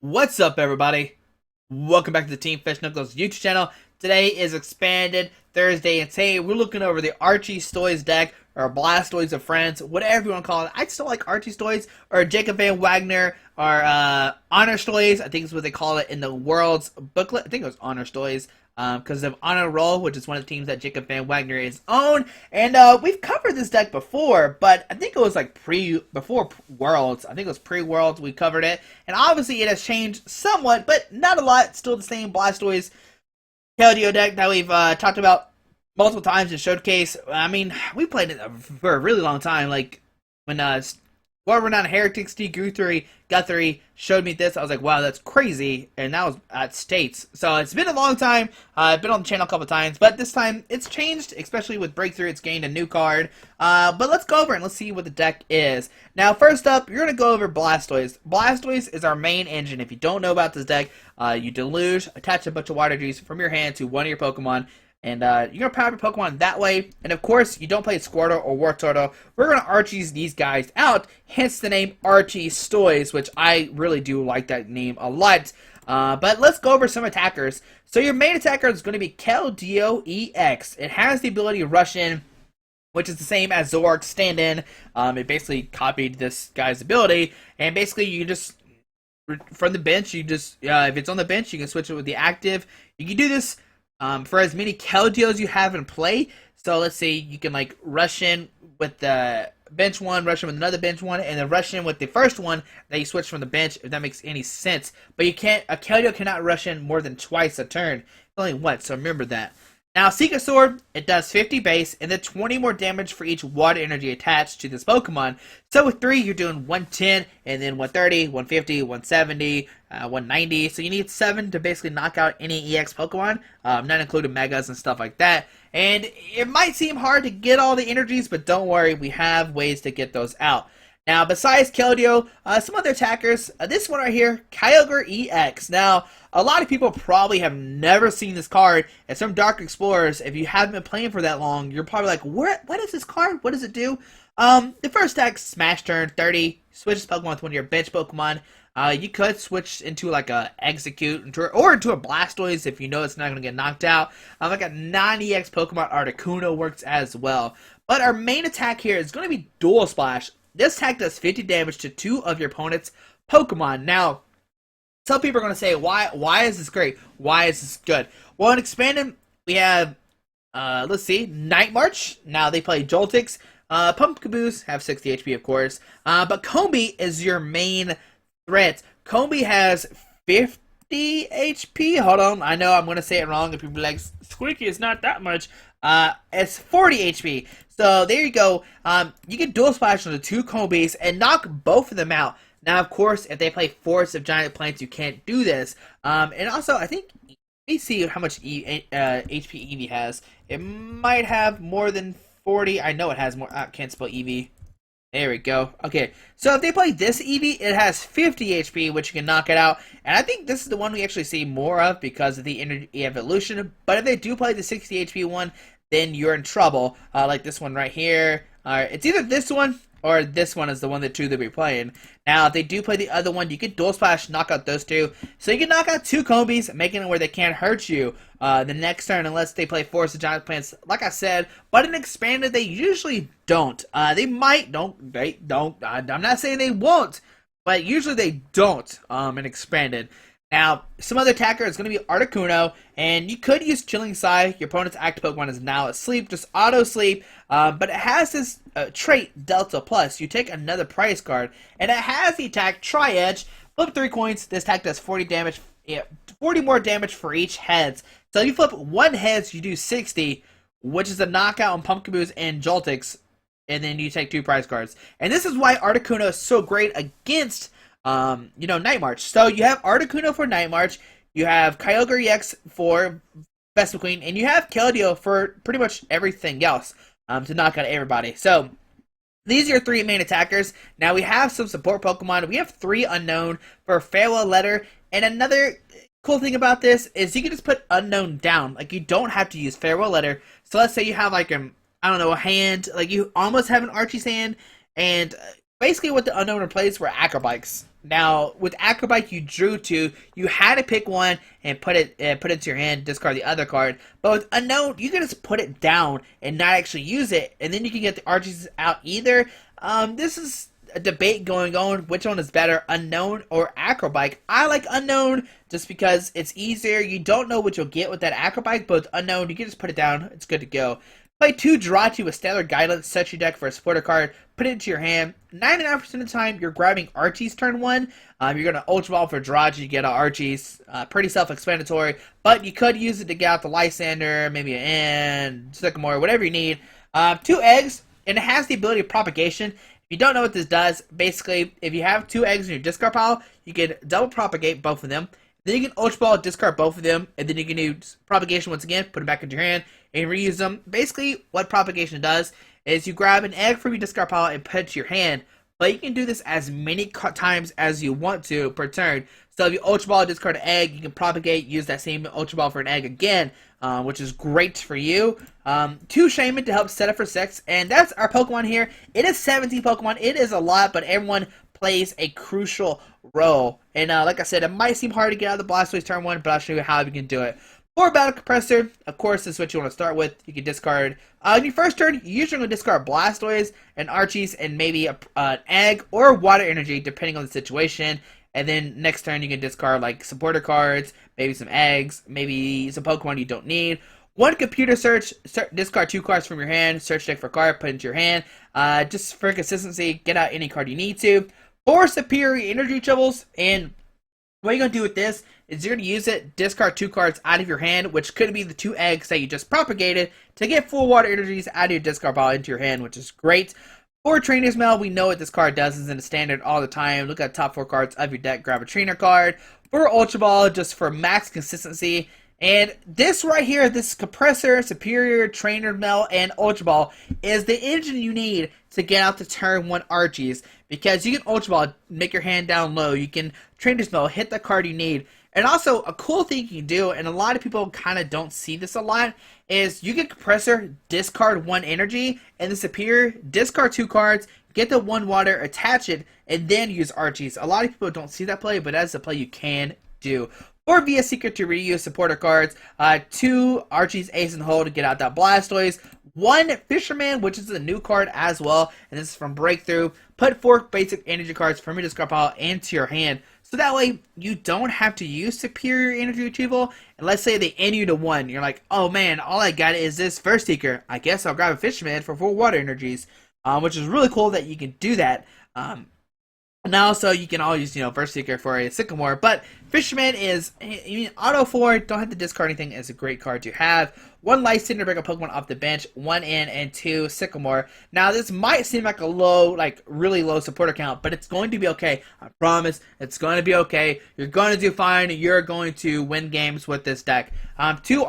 What's up, everybody? Welcome back to the Team Fish Knuckles YouTube channel. Today is Expanded Thursday, and today we're looking over the Articuno deck, or Blastoise of Friends, whatever you want to call it. I still like Articuno, or Jacob Van Wagner, or Honor Stoys. I think is what they call it in the World's booklet. I think it was Honor Stoys. Because of Honor Roll, which is one of the teams that Jacob Van Wagner is owned. And we've covered this deck before, but I think it was like before Worlds. I think it was pre-Worlds we covered it. And obviously it has changed somewhat, but not a lot. Still the same Blastoise Keldeo deck that we've talked about multiple times in Showcase. I mean, we played it for a really long time. Like, when World-Renowned Heretics D. Guthrie showed me this, I was like, wow, that's crazy. And that was at States. So it's been a long time. I've been on the channel a couple times, but this time it's changed, especially with Breakthrough. It's gained a new card. But let's go over and let's see what the deck is. Now, first up, you're going to go over Blastoise. Blastoise is our main engine. If you don't know about this deck, you deluge, attach a bunch of water juice from your hand to one of your Pokemon. And you're going to power your Pokemon that way. And of course, you don't play Squirtle or Wartortle. We're going to Archie's these guys out. Hence the name Articuno, which I really do like that name a lot. But let's go over some attackers. So your main attacker is going to be Keldeo EX. It has the ability to rush in, which is the same as Zoroark stand-in. It basically copied this guy's ability. And basically, you just, from the bench, you just, if it's on the bench, you can switch it with the active. You can do this for as many Keldeos you have in play. So let's say you can like rush in with the bench one, rush in with another bench one, and then rush in with the first one that you switch from the bench, if that makes any sense. But a Keldeo cannot rush in more than twice a turn. Only once, so remember that. Now, Secret Sword, it does 50 base, and then 20 more damage for each water energy attached to this Pokemon. So with 3, you're doing 110, and then 130, 150, 170, 190. So you need 7 to basically knock out any EX Pokemon, not including Megas and stuff like that. And it might seem hard to get all the energies, but don't worry, we have ways to get those out. Now, besides Keldeo, some other attackers, this one right here, Kyorge EX. Now, a lot of people probably have never seen this card, and some Dark Explorers, if you haven't been playing for that long, you're probably like, what is this card? What does it do? The first attack, Smash Turn, 30, switches Pokemon with one of your bench Pokemon. You could switch into like a Execute, or into a Blastoise if you know it's not going to get knocked out. Like a non-EX Pokemon, Articuno works as well. But our main attack here is going to be Dual Splash. This attack does 50 damage to 2 of your opponent's Pokemon. Now, some people are going to say, why is this great? Why is this good? Well, in Expanded, we have, let's see, Night March. Now, they play Joltix. Pumpkaboos have 60 HP, of course. But Combi is your main threat. Combi has 50 HP. Hold on, I know I'm going to say it wrong. If people are like, Squeaky, it's not that much. It's 40 HP. So there you go. You can dual splash on the 2 Combis and knock both of them out. Now, of course, if they play Force of Giant Plants, you can't do this. And also, I think, let me see how much HP Eevee has. It might have more than 40. I know it has more. I can't spell Eevee. There we go. Okay, so if they play this Eevee, it has 50 HP, which you can knock it out. And I think this is the one we actually see more of because of the energy evolution. But if they do play the 60 HP one, then you're in trouble. Like this one right here. It's either this one or this one is the one that 2 that we're playing. Now, if they do play the other one, you can dual splash, knock out those 2. So you can knock out 2 Combis, making it where they can't hurt you the next turn unless they play Force of Giant Plants, like I said. But in Expanded, they usually don't. They might, they don't. I'm not saying they won't, but usually they don't in Expanded. Now, some other attacker is going to be Articuno, and you could use Chilling Sigh. Your opponent's active Pokemon is now asleep, just auto-sleep, but it has this trait, Delta Plus. You take another prize card, and it has the attack Tri-Edge. Flip 3 coins, this attack does 40 damage, 40 more damage for each heads. So if you flip 1 heads, you do 60, which is a knockout on Pumpkaboos and Joltix, and then you take 2 prize cards. And this is why Articuno is so great against Night March. So you have Articuno for Night March, you have Kyorge EX for Vespa Queen, and you have Keldeo for pretty much everything else to knock out everybody. So these are your 3 main attackers. Now we have some support Pokemon. We have 3 unknown for Farewell Letter, and another cool thing about this is you can just put unknown down. Like, you don't have to use Farewell Letter. So let's say you have like a hand, like you almost have an Archie's hand, and basically what the unknown replaced were Acrobikes. Now, with Acrobike, you drew two. You had to pick one and put it into your hand, discard the other card. But with Unknown, you can just put it down and not actually use it, and then you can get the Archies out either. This is a debate going on. Which one is better, Unknown or Acrobike? I like Unknown just because it's easier. You don't know what you'll get with that Acrobike, but with Unknown, you can just put it down. It's good to go. Play 2 Jirachi with Stellar Guidance, set your deck for a supporter card, put it into your hand. 99% of the time, you're grabbing Archie's turn 1. You're going to Ultra Ball for Jirachi to get Archie's. Pretty self-explanatory, but you could use it to get out the Lysander, maybe an N, Sycamore, whatever you need. 2 eggs, and it has the ability of propagation. If you don't know what this does, basically, if you have 2 eggs in your discard pile, you can double propagate both of them. Then you can Ultra Ball, discard both of them, and then you can use propagation once again, put them back into your hand, and reuse them. Basically, what propagation does is you grab an egg from your discard pile and put it to your hand, but you can do this as many times as you want to per turn. So if you Ultra Ball, discard an egg, you can propagate, use that same Ultra Ball for an egg again, which is great for you. 2 Shaman to help set up for 6, and that's our Pokemon here. It is 17 Pokemon. It is a lot, but everyone plays a crucial role. And like I said, it might seem hard to get out of the Blastoise turn 1, but I'll show you how you can do it. For Battle Compressor, of course, this is what you want to start with. You can discard, in your first turn, you're usually going to discard Blastoise and Archies and maybe an egg or water energy, depending on the situation. And then next turn, you can discard like supporter cards, maybe some eggs, maybe some Pokemon you don't need. 1 computer search, discard 2 cards from your hand, search deck for a card, put it into your hand. Just for consistency, get out any card you need to. 4 superior energy triples, and what you're going to do with this is you're going to use it, discard 2 cards out of your hand, which could be the 2 eggs that you just propagated, to get 4 water energies out of your discard pile into your hand, which is great. 4 Trainer's Mail, we know what this card does, is in a standard all the time. Look at the top 4 cards of your deck, grab a trainer card. 4 Ultra Ball, just for max consistency. And this right here, this Compressor, Superior, Trainer Mail, and Ultra Ball is the engine you need to get out the turn 1 Archies. Because you can Ultra Ball, make your hand down low. You can Trainer's Mail, hit the card you need. And also, a cool thing you can do, and a lot of people kind of don't see this a lot, is you get Compressor, discard 1 energy, and the Superior, discard 2 cards, get the 1 water, attach it, and then use Archies. A lot of people don't see that play, but that's a play you can do. 4 VS Secret to reuse supporter cards, 2 Archie's Ace and Hole to get out that Blastoise, 1 Fisherman, which is a new card as well, and this is from Breakthrough. Put 4 basic energy cards from your discard pile into your hand, so that way you don't have to use Superior Energy Retrieval. And let's say they end you to 1, you're like, oh man, all I got is this First Seeker. I guess I'll grab a Fisherman for 4 water energies, which is really cool that you can do that. And also, you can always, First Seeker for a Sycamore, but Fisherman is, auto 4, don't have to discard anything, is a great card to have. 1 Lysander to bring a Pokemon off the bench, 1 in, and 2 Sycamore. Now, this might seem like a low, really low supporter count, but it's going to be okay. I promise, it's going to be okay. You're going to do fine. You're going to win games with this deck. 2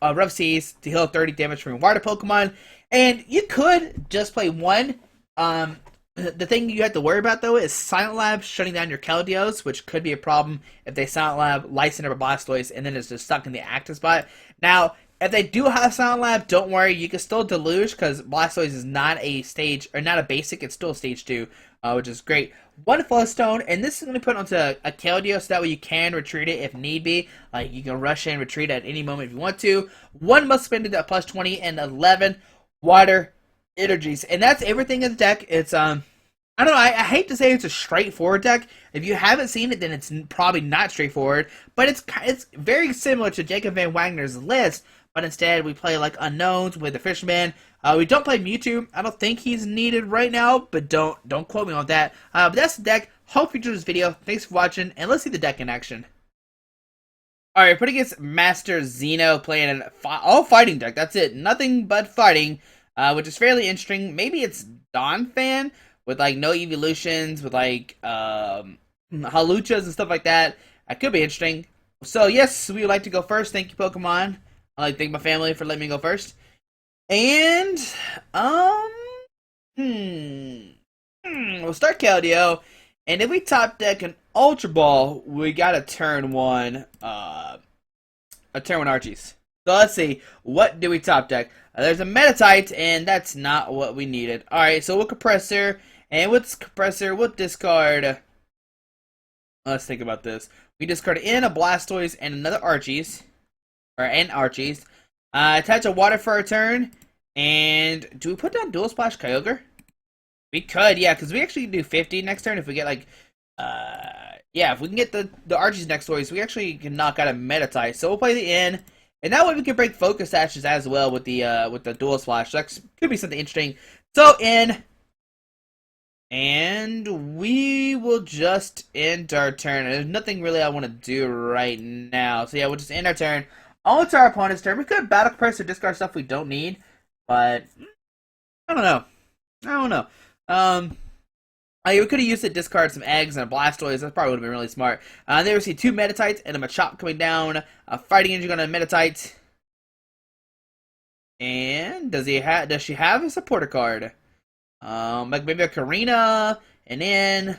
Rough Seas to heal 30 damage from your water Pokemon, and you could just play 1, the thing you have to worry about, though, is Silent Lab shutting down your Keldeos, which could be a problem if they Silent Lab, Lysander, or Blastoise, and then it's just stuck in the active spot. Now, if they do have Silent Lab, don't worry, you can still Deluge, because Blastoise is not a stage, or not a basic, it's still a stage 2, which is great. 1 Flowstone, and this is going to put onto a Keldeo, so that way you can retreat it if need be. You can rush in, retreat at any moment if you want to. 1 Must Spend it at plus 20, and 11 Water Energies. And that's everything in the deck. It's, I don't know, I hate to say it's a straightforward deck. If you haven't seen it, then it's probably not straightforward. But it's very similar to Jacob Van Wagner's list, but instead we play like unknowns with the Fisherman. We don't play Mewtwo. I don't think he's needed right now, but don't quote me on that. But that's the deck. Hope you enjoyed this video. Thanks for watching, and let's see the deck in action. Alright, put against Master Xeno, playing an all fighting deck. That's it. Nothing but fighting, which is fairly interesting. Maybe it's Dawn Fan, with no evolutions, with Haluchas and stuff like that. That could be interesting. So yes, we would like to go first. Thank you, Pokemon. I'd like to thank my family for letting me go first. And we'll start Keldeo. And if we top deck an Ultra Ball, we got a turn 1 Archies. So let's see, what do we top deck? There's a Metatite, and that's not what we needed. Alright, so we'll Compressor. And with Compressor, we'll discard Let's think about this. We discard in a Blastoise and another Archie's. Or and Archie's. Attach a water for a turn. And do we put down Dual Splash Kyogre? We could, yeah, because we actually do 50 next turn if we get like yeah, if we can get the Archie's next Stories, we actually can knock out a Meditite. So we'll play the in. And that way we can break Focus Sashes as well with the Dual Splash. So that could be something interesting. So in. And we will just end our turn. There's nothing really I want to do right now. So yeah, we'll just end our turn. On to our opponent's turn. We could Battle Press or discard stuff we don't need. But, I don't know. We could have used it to discard some eggs and a Blastoise. That probably would have been really smart. There we see 2 Meditites and a Machop coming down. Fighting Energy on a Meditite. And does she have a supporter card? Like maybe a Karina, and then,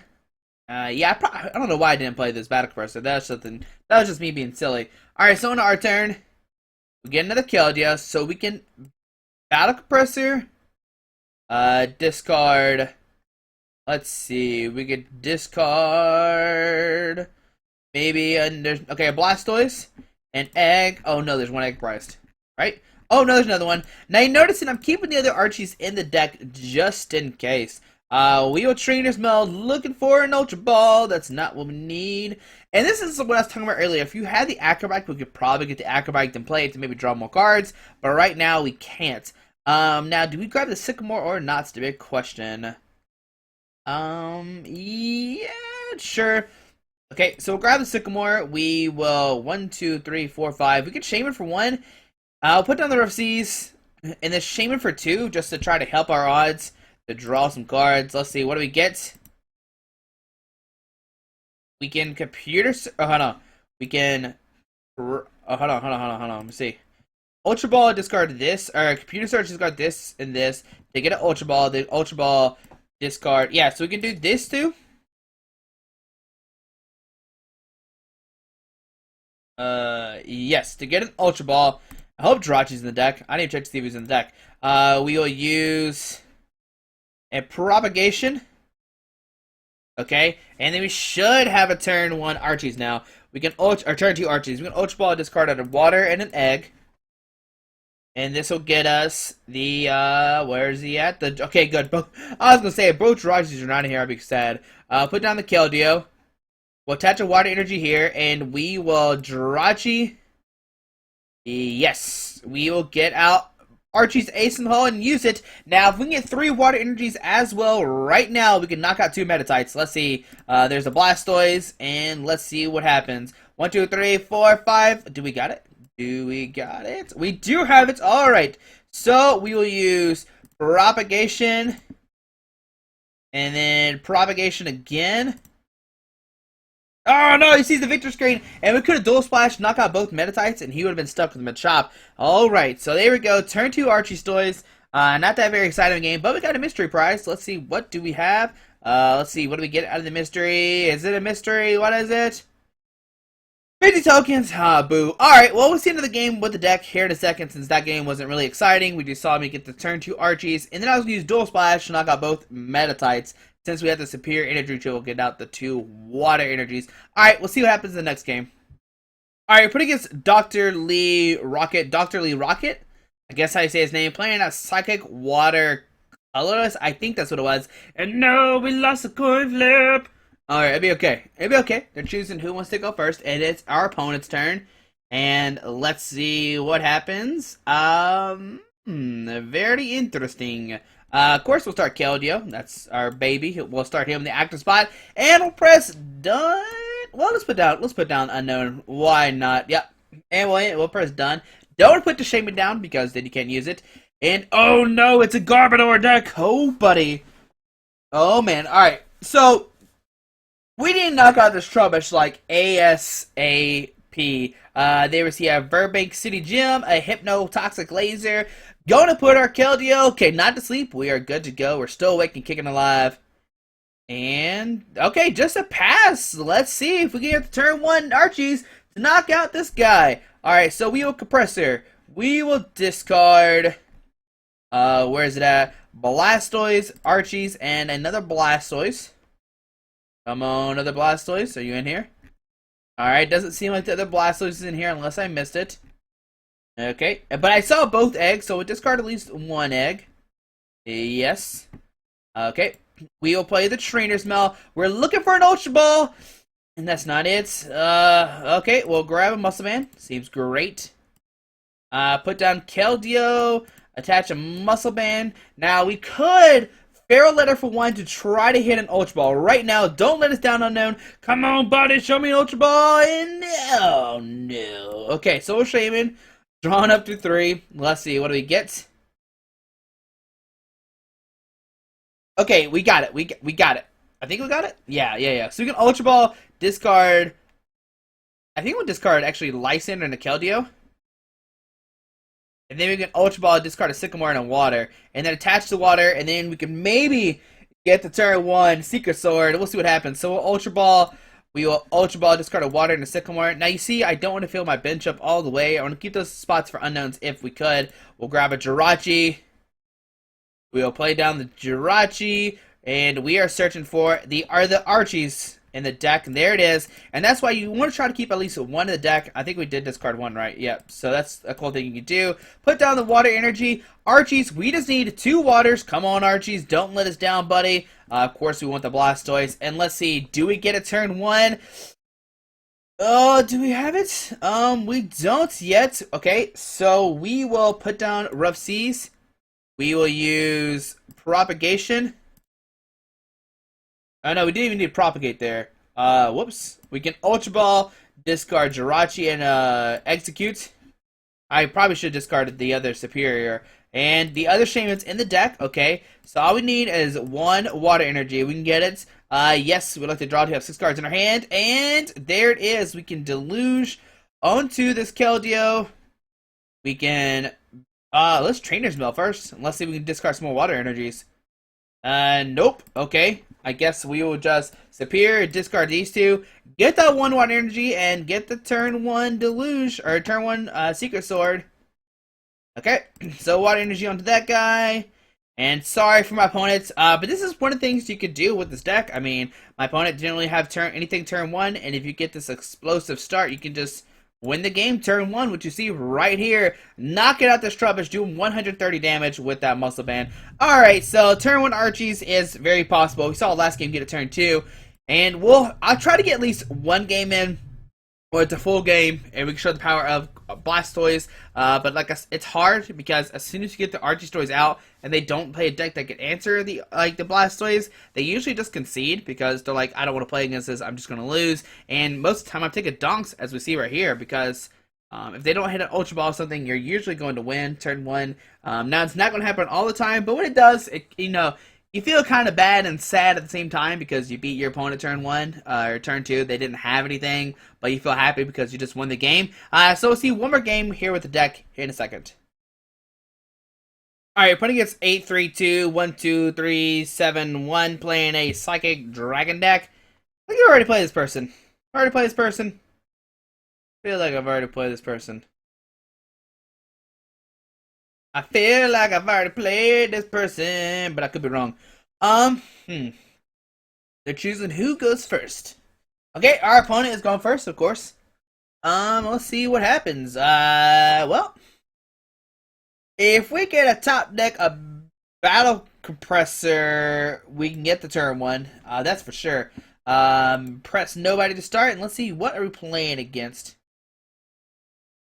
yeah, I don't know why I didn't play this Battle Compressor. That was just me being silly. Alright, so on our turn, we get another Keldeo, so we can Battle Compressor, discard, let's see, we could discard, maybe, a Blastoise, an egg. Oh no, there's one egg priced, right? Oh, no, there's another one. Now, you notice that I'm keeping the other Archies in the deck just in case. Wheel Trainer's Meld, looking for an Ultra Ball. That's not what we need. And this is what I was talking about earlier. If you had the Acrobat, we could probably get the Acrobat and play it to maybe draw more cards. But right now, we can't. Now, do we grab the Sycamore or not? It's the big question. Yeah, sure. Okay, so we'll grab the Sycamore. We will 1, 2, 3, 4, 5. We could Shaman for 1. I'll put down the Rough Seas, and then Shaman for 2, just to try to help our odds to draw some cards. Let's see, what do we get? We can hold on. We can, hold on, let me see. Ultra Ball, discard this, or Computer Search, discard this and this. They get an Ultra Ball, the Ultra Ball, discard, yeah, so we can do this too. Yes, to get an Ultra Ball. I hope Jirachi's in the deck. I need to check to see if he's in the deck. We will use a Propagation. Okay, and then we should have a turn 1 Archies now. We can or turn 2 Archies. We can Ultra Ball, discard out of water and an egg. And this will get us the where is he at? Okay, good. I was gonna say both Jirachi's are not here, I'd be sad. Put down the Keldeo. We'll attach a water energy here, and we will Jirachi. Yes, we will get out Archie's Ace in the Hole and use it. Now, if we can get 3 water energies as well right now, we can knock out 2 Meditites. Let's see. There's a Blastoise, and let's see what happens. 1, 2, 3, 4, 5. Do we got it? We do have it. Alright. So, we will use Propagation. And then Propagation again. Oh no, he sees the victor screen, and we could have Dual Splash, knock out both Meditites, and he would have been stuck with Machop. Alright, so there we go, turn 2 Archie Stoys. Not that very exciting game, but we got a mystery prize. Let's see, what do we have? Let's see, what do we get out of the mystery? Is it a mystery? What is it? 50 tokens? Boo. Alright, well, we'll see into the game with the deck here in a second, since that game wasn't really exciting. We just saw me get the turn 2 Archies, and then I was going to use Dual Splash to knock out both Meditites. Since we have the superior energy, we'll get out the 2 water energies. Alright, we'll see what happens in the next game. Alright, we're putting against Dr. Lee Rocket. Dr. Lee Rocket? I guess how you say his name. Playing a Psychic Water Colorless. I think that's what it was. And no, we lost the coin flip. Alright, it'll be okay. It'll be okay. They're choosing who wants to go first. And it's our opponent's turn. And let's see what happens. Very interesting. Of course, we'll start Keldeo. That's our baby. We'll start him in the active spot, and we'll press done. Well, let's put down unknown. Why not? Yep. And we'll press done. Don't put the Shaman down because then you can't use it. And oh no, it's a Garbodor deck. Oh, buddy. Oh man. All right. So we didn't knock out this Trubbish like ASAP. There was here Burbank City Gym, a Hypno Toxic Laser. Gonna put our Keldeo. Okay, not to sleep. We are good to go. We're still awake and kicking alive. And, okay, just a pass. Let's see if we can get the turn 1 Archies to knock out this guy. Alright, so we will Compressor. We will discard, where is it at? Blastoise, Archies, and another Blastoise. Come on, other Blastoise. Are you in here? Alright, doesn't seem like the other Blastoise is in here unless I missed it. Okay, but I saw both eggs, so we'll discard at least one egg. Yes. Okay, we will play the Trainer's Mail. We're looking for an Ultra Ball, and that's not it. Okay, we'll grab a Muscle Man. Seems great. Put down Keldeo, attach a Muscle Band. Now, we could Feral Letter for one to try to hit an Ultra Ball. Right now, don't let us down, Unknown. Come on, buddy, show me an Ultra Ball. And no. Okay, Soul Shaman, drawn up to 3. Let's see, what do we get? Okay, we got it. We got it. I think we got it? Yeah. So we can Ultra Ball, discard. I think we'll discard actually Lysander and a Keldeo. And then we can Ultra Ball, discard a Sycamore and a Water. And then attach the Water, and then we can maybe get the turn 1 Secret Sword. We'll see what happens. So we'll Ultra Ball. We will Ultra Ball, discard a Water and a Sycamore. Now you see, I don't want to fill my bench up all the way. I want to keep those spots for unknowns if we could. We'll grab a Jirachi. We will play down the Jirachi, and we are searching for the Archies in the deck, and there it is. And that's why you want to try to keep at least one in the deck. I think we did discard one, right? Yep. So that's a cool thing you can do. Put down the Water Energy. Archies, we just need 2 waters. Come on, Archies. Don't let us down, buddy. Of course, we want the Blastoise. And let's see. Do we get a turn 1? Oh, do we have it? We don't yet. Okay, so we will put down Rough Seas. We will use Propagation. Oh no, we didn't even need Propagate there. Whoops. We can Ultra Ball, discard Jirachi, and Execute. I probably should have discarded the other Superior. And the other Shaman's in the deck, okay. So all we need is 1 Water Energy. We can get it. Yes, we'd like to draw to have 6 cards in our hand. And there it is. We can Deluge onto this Keldeo. We can... let's Trainer's Mail first. Let's see if we can discard some more Water Energies. Nope. Okay. I guess we will just Superior, discard these 2, get that 1 Water Energy, and get the turn 1 Deluge, or turn 1 Secret Sword. Okay. So Water Energy onto that guy. And sorry for my opponents, but this is one of the things you could do with this deck. I mean, my opponent generally have anything turn 1, and if you get this explosive start, you can just win the game turn 1, which you see right here. Knock it out this Trubbish, doing 130 damage with that Muscle Band. Alright, so turn 1 Archies is very possible. We saw last game get a turn 2. And I'll try to get at least 1 game in, or it's a full game, and we can show the power of Blastoise. But like it's hard, because as soon as you get the Articunos out, and they don't play a deck that can answer the Blastoise, they usually just concede, because they're like, I don't want to play against this, I'm just going to lose. And most of the time I take a Donks, as we see right here, because if they don't hit an Ultra Ball or something, you're usually going to win turn 1. Now it's not going to happen all the time, but when it does, you feel kind of bad and sad at the same time, because you beat your opponent turn 1, or turn 2, they didn't have anything, but you feel happy because you just won the game. So we'll see one more game here with the deck in a second. Alright, opponent gets 8-3-2, 1-2-3-7-1, playing a Psychic Dragon deck. I think I've already played this person. I feel like I've already played this person. I feel like I've already played this person, but I could be wrong. They're choosing who goes first. Okay, our opponent is going first, of course. Let's see what happens. Well, if we get a top deck, a Battle Compressor, we can get the turn 1. That's for sure. Press nobody to start, and let's see, what are we playing against?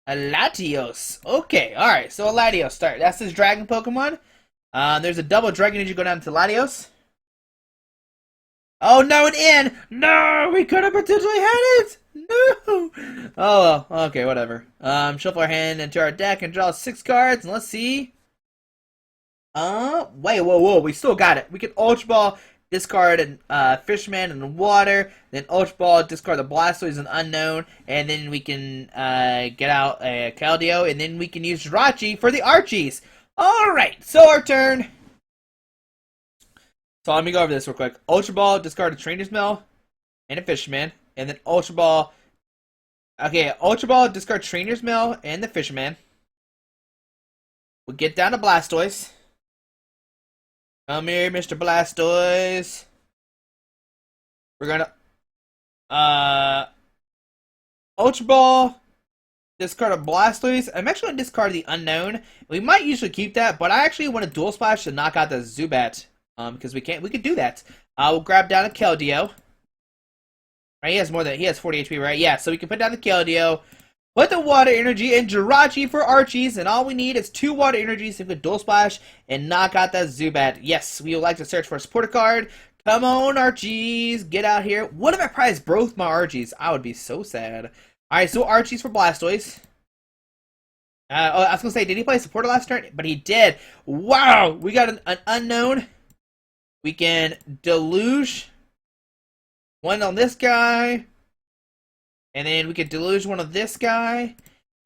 A Latios. Okay, alright, so a Latios start. That's his dragon Pokemon. There's a double dragon as you go down to Latios. Oh, no, an in! No! We could have potentially had it! No! Oh, well, okay, whatever. Shuffle our hand into our deck and draw 6 cards, and let's see. Wait, whoa, we still got it. We can Ultra Ball, discard a Fishman and Water, then Ultra Ball, discard the Blastoise and Unknown, and then we can get out a Keldeo, and then we can use Jirachi for the Archies. Alright, so our turn. So let me go over this real quick. Ultra Ball, discard a Trainer's Mail and a Fishman, and then Ultra Ball. Okay, Ultra Ball, discard Trainer's Mail and the Fishman. We'll get down to Blastoise. Come here, Mr. Blastoise. We're gonna Ultra Ball, discard a Blastoise. I'm actually gonna discard the Unknown. We might usually keep that, but I actually want a Dual Splash to knock out the Zubat. Because we could do that. We'll grab down a Keldeo. Right, he has 40 HP, right? Yeah, so we can put down the Keldeo, put the Water Energy in Jirachi for Archies, and all we need is 2 Water Energies so we can Dual Splash and knock out that Zubat. Yes, we would like to search for a supporter card. Come on, Archies, get out here. What if I prized both my Archies? I would be so sad. Alright, so Archies for Blastoise. I was going to say, did he play supporter last turn? But he did. Wow, we got an Unknown. We can Deluge one on this guy, and then we can Deluge one on this guy,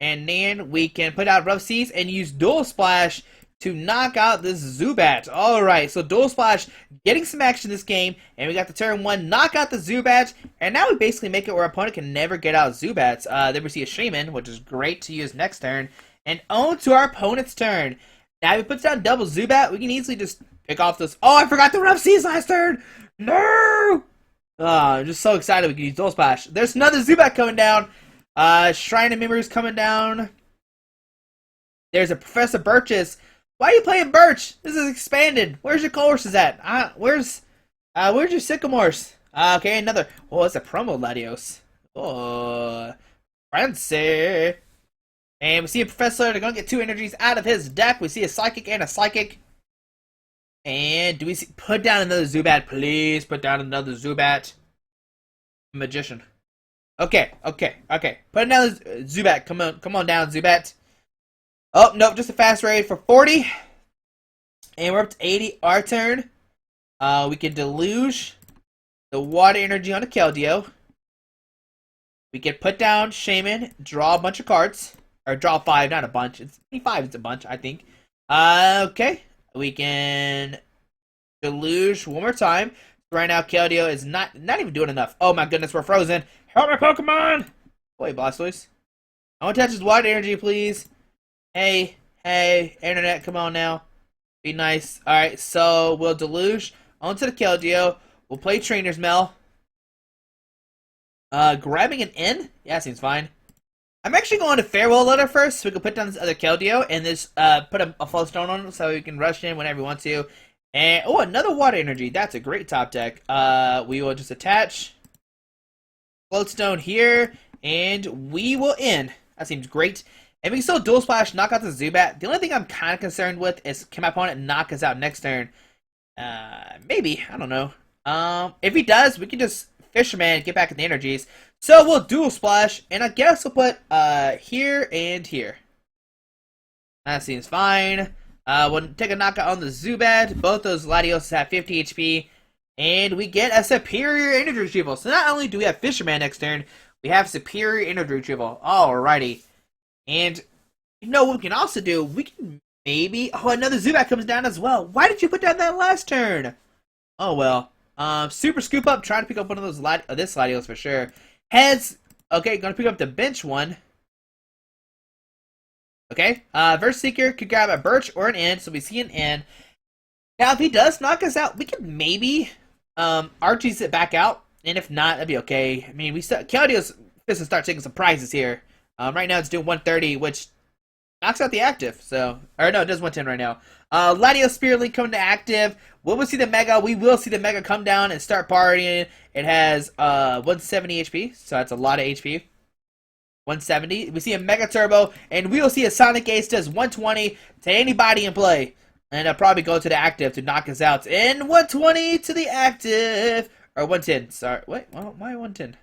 and then we can put out Rough Seas and use Dual Splash to knock out this Zubat. Alright, so Dual Splash getting some action this game, and we got the turn 1, knock out the Zubat, and now we basically make it where our opponent can never get out Zubats. Then we see a Shaman, which is great to use next turn, and on to our opponent's turn. Now if he puts down double Zubat, we can easily just pick off this. Oh, I forgot the Rough Seas last turn! No! I'm just so excited we can use Dual Splash. There's another Zubat coming down. Shrine of Memories coming down. There's a Professor Birch's. Why are you playing Birch? This is expanded. Where's your courses at? Where's your Sycamores? Okay, another. Oh, it's a promo Latios. Oh, fancy. And we see a Professor. They're gonna get 2 energies out of his deck. We see a Psychic and a Psychic. And do we see, put down another Zubat? Please put down another Zubat. Magician. Okay. Put another Zubat. Come on down, Zubat. Oh, nope, just a fast raid for 40. And we're up to 80. Our turn. We can Deluge the Water Energy on a Keldeo. We can put down Shaman, draw a bunch of cards. Or draw 5, not a bunch. It's 25, it's a bunch, I think. Okay. We can Deluge one more time. Right now, Keldeo is not even doing enough. Oh my goodness, we're frozen. Help me, Pokemon! Wait, Blastoise. I want to touch his Water Energy, please. Hey, Internet, come on now. Be nice. Alright, so we'll Deluge onto the Keldeo. We'll play Trainer's Mail. Grabbing an N? Yeah, seems fine. I'm actually going to Farewell Letter first, so we can put down this other Keldeo, and just put a Float Stone on it, so we can rush in whenever we want to. And, oh, another Water Energy. That's a great top deck. We will just attach Float Stone here, and we will end. That seems great. And we can still Dual Splash, knock out the Zubat. The only thing I'm kind of concerned with is, can my opponent knock us out next turn? Maybe. I don't know. If he does, we can just Fisherman, get back in the energies. So we'll Dual Splash, and I guess we'll put here and here. That seems fine. We'll take a knockout on the Zubat. Both those Latios have 50 HP. And we get a Superior Energy Retrieval. So not only do we have Fisherman next turn, we have Superior Energy Retrieval. Alrighty. And you know what we can also do? We can maybe... Oh, another Zubat comes down as well. Why did you put down that last turn? Oh, well. Super Scoop Up, trying to pick up one of those this Latios for sure. Heads, okay, gonna pick up the bench one. Okay, Verse Seeker could grab a Birch or an N, so we see an N. Now, if he does knock us out, we can maybe Archie's it back out, and if not, that'd be okay. I mean, Keldeo's supposed to start taking some prizes here. Right now, it's doing 130, which knocks out the active. So, or no, it does 110 right now. Latios Spirit Link coming to active. Will we see the Mega? We will see the Mega come down and start partying. It has 170 HP, so that's a lot of HP. 170. We see a Mega Turbo, and we will see a Sonic Ace does 120 to anybody in play. And I'll probably go to the active to knock us out. And 120 to the active. Or 110. Sorry. Wait, well, why 110?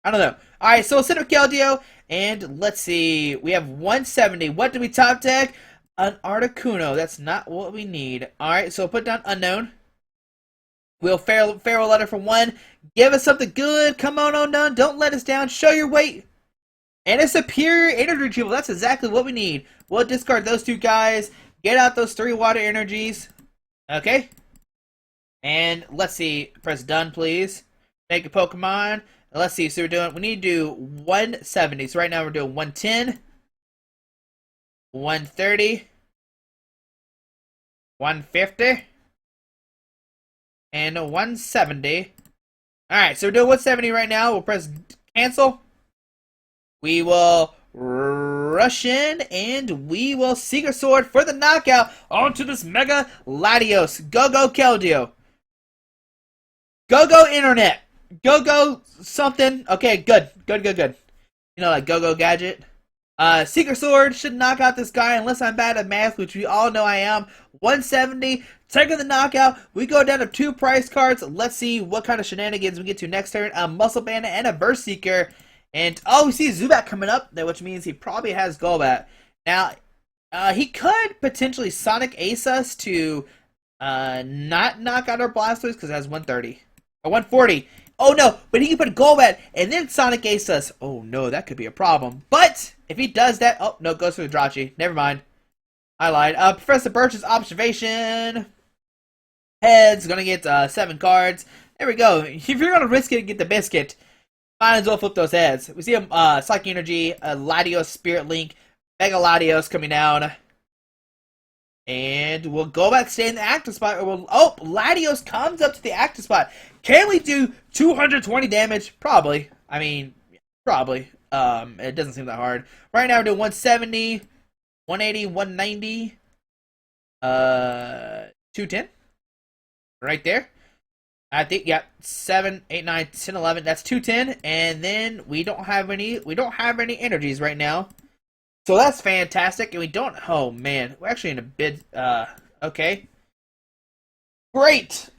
I don't know. Alright, so we'll sit with Keldeo. And let's see. We have 170. What do we top deck? An Articuno. That's not what we need. Alright, so we'll put down Unknown. We'll Farewell Letter for 1. Give us something good. Come on down. Don't let us down. Show your weight. And a Superior Energy Retrieval. That's exactly what we need. We'll discard those 2 guys. Get out those 3 Water Energies. Okay. And let's see. Press done, please. Thank you, Pokemon. Let's see. So we need to do 170. So right now we're doing 110. 130. 150. and a 170. Alright, so we're doing 170 right now. We'll press cancel. We will rush in, and we will Secret Sword for the knockout onto this Mega Latios. Go Keldeo. Go Internet. Go something. Okay, good. You know, like go Gadget. Secret Sword should knock out this guy unless I'm bad at math, which we all know I am. 170. Taking the knockout. We go down to 2 prize cards. Let's see what kind of shenanigans we get to next turn. A Muscle Bandit and a Burst Seeker. And, oh, we see Zubat coming up, which means he probably has Golbat. Now, he could potentially Sonic Ace us to not knock out our Blastoise because it has 130. Or 140. Oh, no, but he can put Golbat and then Sonic Ace us. Oh, no, that could be a problem. But, if he does that... Oh, no, it goes for the Drachi. Never mind. I lied. Professor Birch's Observation. Head's gonna get 7 cards. There we go. If you're gonna risk it and get the biscuit, might as well flip those heads. We see a Psychic Energy, a Latios Spirit Link, Mega Latios coming down. And we'll go back, stay in the active spot. Or oh, Latios comes up to the active spot. Can we do 220 damage? Probably. I mean, probably. It doesn't seem that hard. Right now we're doing 170, 180, 190, 210. Right there. I think, yeah, 7, 8, 9, 10, 11. That's 210. And then we don't have any energies right now. So that's fantastic. And we don't, oh man, we're actually in a bid, okay. Great.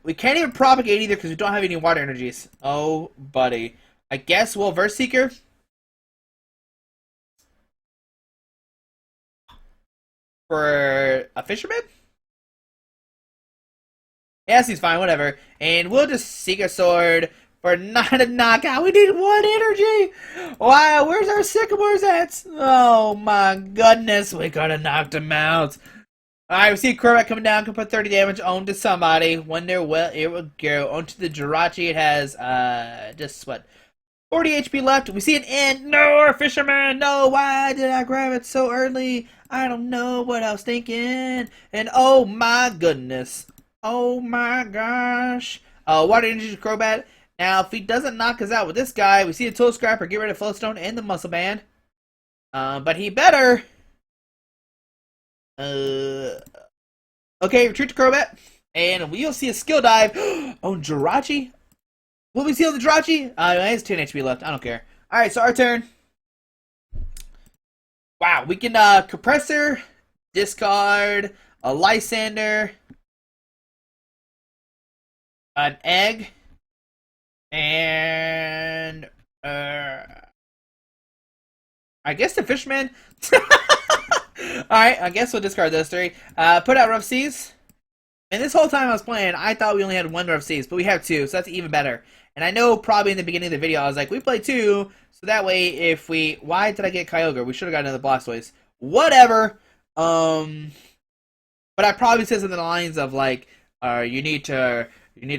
We can't even propagate either because we don't have any water energies. Oh, buddy. I guess we'll Verse Seeker. For a Fisherman? Yes, he's fine, whatever. And we'll just Secret Sword for not a knockout. We need 1 energy! Wow, where's our Sycamores at? Oh my goodness, we could have knocked him out. Alright, we see a Crobat coming down, can put 30 damage onto somebody. Wonder well, it will go onto the Jirachi. It has, just what? 40 HP left. We see an end. No, our Fisherman. No, why did I grab it so early? I don't know what I was thinking. And oh my goodness. Oh my gosh. Water Energy Crobat. Now, if he doesn't knock us out with this guy, we see a Toe Scrapper, get rid of Flowstone and the Muscle Band. But he better. Okay, retreat to Crobat. And we'll see a Skill Dive on Jirachi. Will we see on the Jirachi? He has 10 HP left. I don't care. Alright, so our turn. Wow, we can Compressor, discard, a Lysander, an Egg, and I guess the Fisherman. Alright, I guess we'll discard those 3. Put out Rough Seas. And this whole time I was playing, I thought we only had 1 Rough Seas, but we have 2, so that's even better. And I know probably in the beginning of the video I was like, we play 2, so that way if we... Why did I get Kyogre? We should have gotten another Blastoise. Whatever. But I probably said something along the lines of like, you need to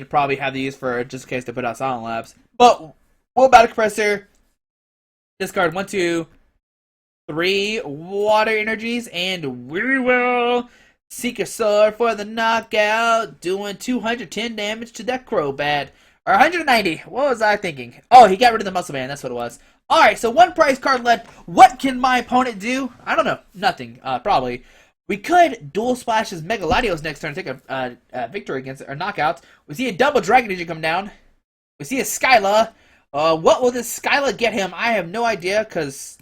probably have these for just in case they put out Silent Labs. But we'll Battle Compressor. Discard 1, 2, 3 Water Energies, and we will Secret Sword for the knockout, doing 210 damage to that Crobat. Or 190. What was I thinking? Oh, he got rid of the Muscle Band. That's what it was. Alright, so 1 prize card left. What can my opponent do? I don't know. Nothing. Probably. We could Dual Splash his Mega Latios next turn and take a victory against it, or knockout. We see a double Dragon Energy come down. We see a Skyla. What will this Skyla get him? I have no idea, because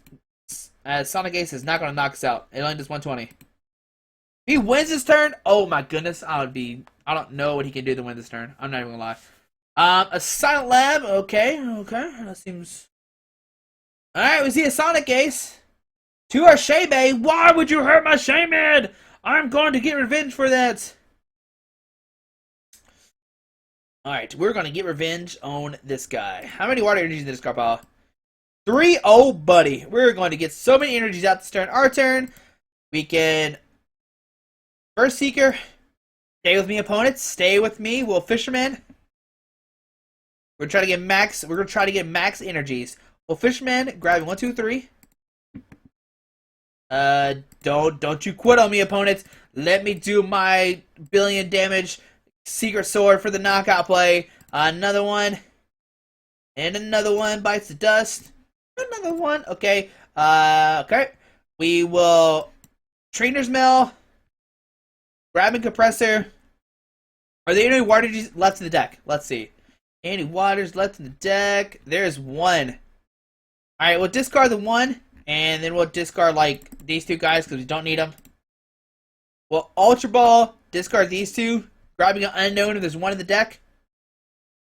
Sonic Ace is not going to knock us out. It only does 120. If he wins this turn, oh my goodness, I don't know what he can do to win this turn. I'm not even going to lie. A Silent Lab, okay, that seems... Alright, we see a Sonic Ace. To our Shaybe. Why would you hurt my Shayman? I'm going to get revenge for that. Alright, we're going to get revenge on this guy. How many water energies in this card pile? 3, oh buddy. We're going to get so many energies out this turn. Our turn. We can... First Seeker. Stay with me, opponents. Stay with me. We'll Fisherman. We're gonna try to get max energies. Well, Fisherman, grabbing 1, 2, 3. Don't you quit on me, opponents. Let me do my billion damage secret sword for the knockout play. Another one. And another one bites the dust. Another one. Okay. Okay. We will Trainer's Mill. Grabbing Compressor. Are there any waters left in the deck? Let's see. Any waters left in the deck? There's one. Alright, we'll discard the one. And then we'll discard, like, these two guys because we don't need them. We'll Ultra Ball. Discard these two. Grabbing an unknown if there's one in the deck.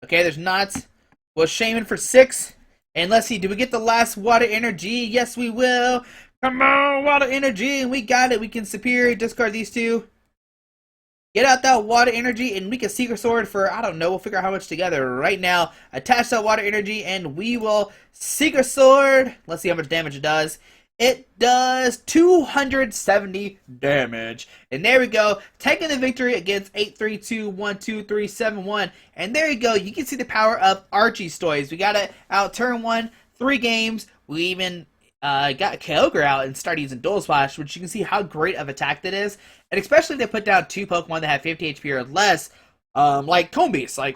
Okay, there's not. We'll Shaman for 6. And let's see, do we get the last Water Energy? Yes, we will. Come on, Water Energy. And we got it. We can Superior. Discard these two. Get out that Water Energy and we can Secret Sword for, I don't know, we'll figure out how much together right now. Attach that Water Energy and we will Secret Sword. Let's see how much damage it does. It does 270 damage. And there we go. Taking the victory against 832-12371. And there you go. You can see the power of Articuno. We got it out turn 1, 3 games. We even got Kyorge out and started using Dual Splash, which you can see how great of attack that is. And especially if they put down 2 Pokemon that have 50 HP or less, like Combeast. Like,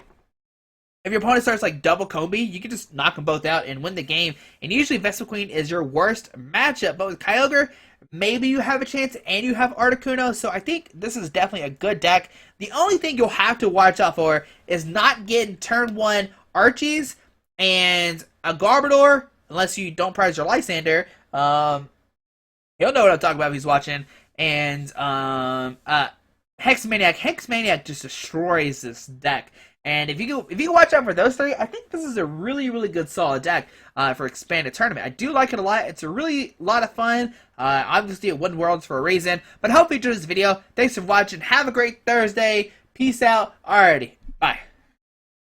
if your opponent starts like double Combi, you can just knock them both out and win the game. And usually Vespiquen is your worst matchup. But with Kyogre, maybe you have a chance and you have Articuno. So I think this is definitely a good deck. The only thing you'll have to watch out for is not getting turn 1 Archies and a Garbodor, unless you don't prize your Lysander. He'll know what I'm talking about if he's watching. And Hexmaniac. Hexmaniac just destroys this deck. And if you can watch out for those 3, I think this is a really, really good solid deck for Expanded Tournament. I do like it a lot. It's a really lot of fun. Obviously, it won Worlds for a reason. But I hope you enjoyed this video. Thanks for watching. Have a great Thursday. Peace out. Alrighty.